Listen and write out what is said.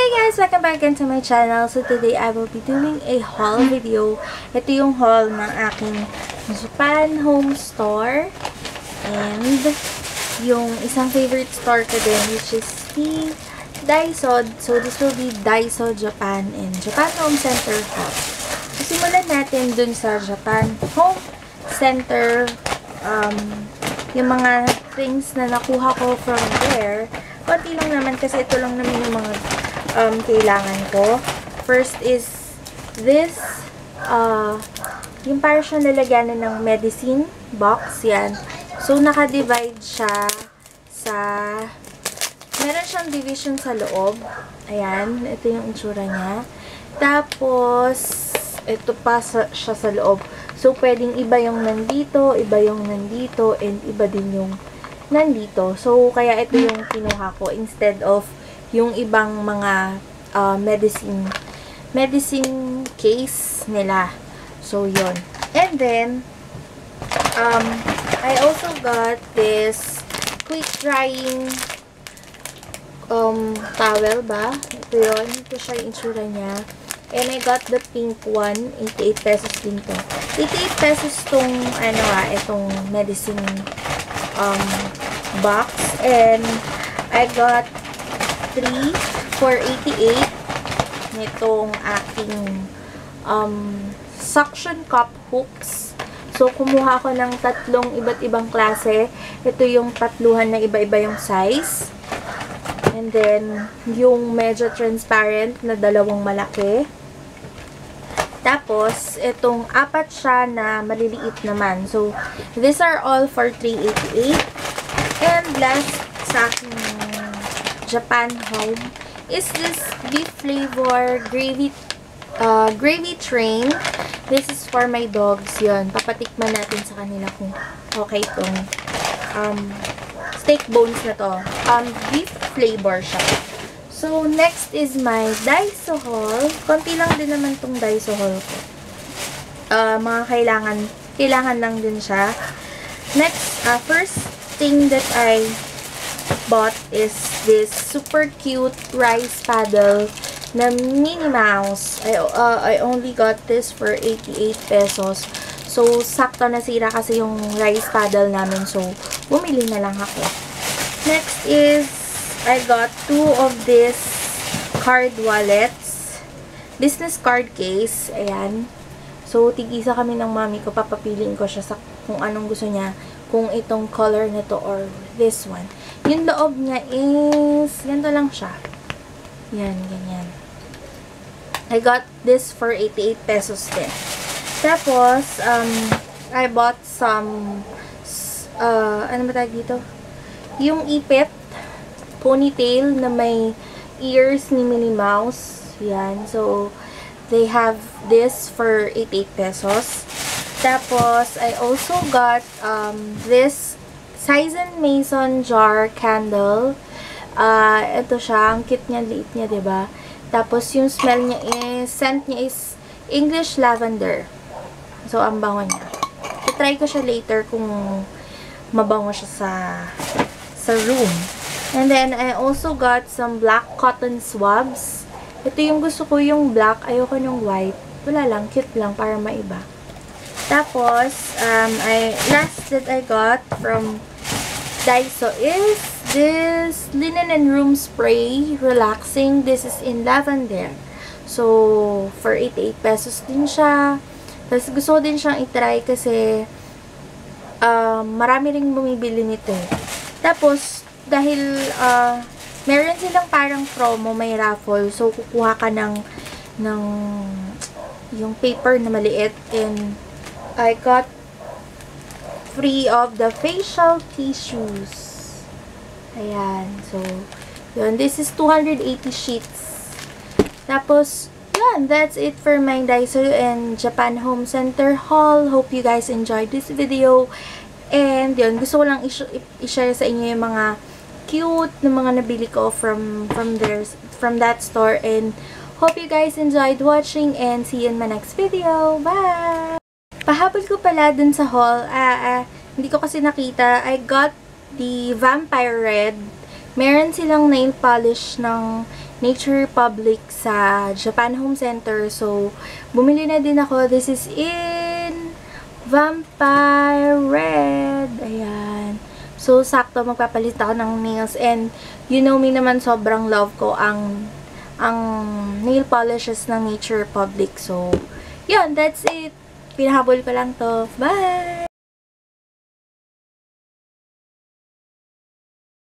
Hey guys! Welcome back again to my channel. So today I will be doing a haul video. Ito yung haul ng aking Japan home store. And yung isang favorite store ko din, which is the Daiso. So this will be Daiso Japan and Japan Home Center haul. So simulan natin dun sa Japan Home Center. Yung mga things na nakuha ko from there. Konti lang naman kasi ito lang naman yung mga kailangan ko. First is this, yung para siyang lalagyanan ng medicine box, yan. So, naka-divide siya sa, meron siyang division sa loob. Ayan, ito yung itsura niya. Tapos, ito pa siya sa loob. So, pwedeng iba yung nandito, iba yung nandito, and iba din yung nandito. So, kaya ito yung kinuha ko instead of yung ibang mga medicine case nila. So, yun. And then, I also got this quick drying towel ba? Ito yun. Ito siya yung itsura niya. And I got the pink one. 88 pesos din to. 88 pesos tong, itong medicine box. And I got 3 for 88 nitong aking suction cup hooks. So, kumuha ko ng tatlong iba't ibang klase. Ito yung tatluhan na iba-iba yung size. And then, yung medyo transparent na dalawang malaki. Tapos, itong apat siya na maliliit naman. So, these are all for 388. And last sa aking Japan home is this beef flavor gravy train. This is for my dogs. Yun, papatikman natin sa kanila kung okay itong steak bones na to. Beef flavor siya. So, next is my Daiso haul. Konti lang din naman tong Daiso haul ko. Mga kailangan lang din siya. Next, first thing that I bought is this super cute rice paddle na Minnie Mouse. I only got this for 88 pesos. So, sakto nasira kasi yung rice paddle namin. So, bumili na lang ako. Next is, I got 2 of this card wallets. Business card case. Ayan. So, tig-isa kami ng mami ko. Papapiliin ko siya sa kung anong gusto niya. Kung itong color na to or this one. Yung loob niya is, ganito lang siya. Yan, ganyan. I got this for 88 pesos din. Tapos, I bought some, ano ba tawag dito? Yung ipit, ponytail na may ears ni Minnie Mouse. Yan. So, they have this for 88 pesos. Tapos, I also got this Saizen Mason jar candle. Ito siya. Ang cute niya, liit niya, diba? Tapos, yung smell niya is, scent niya is English lavender. So, ang bango niya. I-try ko siya later kung mabango siya sa room. And then, I also got some black cotton swabs. Ito yung gusto ko, yung black. Ayoko yung white. Wala lang, cute lang, para maiba. Tapos, last that I got from Daiso is this linen and room spray relaxing. This is in lavender. So, for 88 pesos din siya. Tapos, gusto ko din siyang itry kasi marami ring bumibili nito. Tapos, dahil meron silang parang promo, may raffle. So, kukuha ka ng yung paper na maliit. And I got free of the facial tissues. Ayan. So, yun. This is 280 sheets. Tapos, yun. That's it for my Daiso and Japan Home Center haul. Hope you guys enjoyed this video. And, yun. Gusto ko lang i-share sa inyo yung mga cute na mga nabili ko from that store. And, hope you guys enjoyed watching and see you in my next video. Bye! Pahabol ko pala dun sa haul, hindi ko kasi nakita. I got the Vampire Red Meron silang nail polish ng Nature Republic sa Japan Home Center. So, bumili na din ako. This is in Vampire Red. Ayan. So, sakto magpapalit ako ng nails. And, you know me naman, sobrang love ko ang nail polishes ng Nature Republic. So, yun, that's it. Pinahabol ko lang to. Bye!